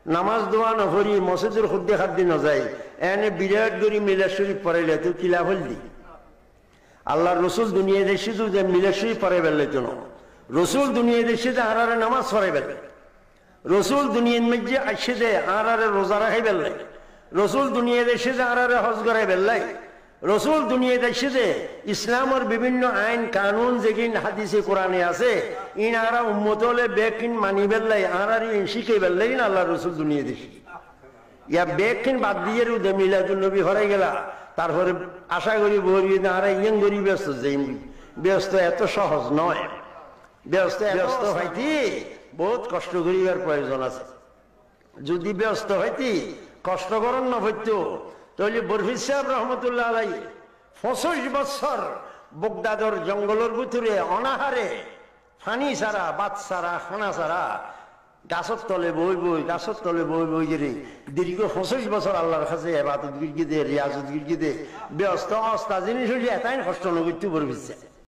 নামাজ দোয়া নভরি মসজিদের খুদ্দে খাদ্দি নযায় এনে বিরাট গরি মিলাদ শরীফ পড়াইলে তুই কিলা হলদি আল্লাহ রসুল দুনিয়া দেশে তো যে মিলাদ শরীফ পড়াই বেলাইত না রসুল দুনিয়া দেশে যে আরারে নামাজ পড়াই বেলে রসুল দুনিয়ার মধ্যে আসে দে আরারে রোজা রাখাই বেললাই রসুল দুনিয়া দেশে যে আরারে হজ করাই বেললাই রসুল দুনিয়া দেশে যে ইসলামের বিভিন্ন আইন কানুন যেগিন হাদিসে কোরআনে আছে ইন আরা উম্মত হলে বেকিন মানি বেললাই আরারি শিখে বেললাই না আল্লাহ রসুল দুনিয়া দেশে ইয়া বেকিন বাদ দিয়ে উদে মিলাদুল নবী হরাই গেলা তারপরে আশা করি বলি না আরা ইয়ং করি ব্যস্ত যে ব্যস্ত এত সহজ নয় ব্যস্ত ব্যস্ত হইতি বহুত কষ্ট করিবার প্রয়োজন আছে যদি ব্যস্ত হইতি কষ্ট করেন না হইতো তাহলে বরফিস সাহেব রহমতুল্লাহ আলাই 25 বছর বগদাদর জঙ্গলের ভিতরে অনাহারে ফানি ছাড়া বাত ছাড়া খানা ছাড়া গাছের তলে বই বই গাছের তলে বই বই গেলে দীর্ঘ 25 বছর আল্লাহর কাছে ইবাদত গিরগি দে রিয়াজত গিরগি দে ব্যস্ত অস্তা জিনিস হইলে এটাই কষ্ট নগরতে বরফিস সাহেব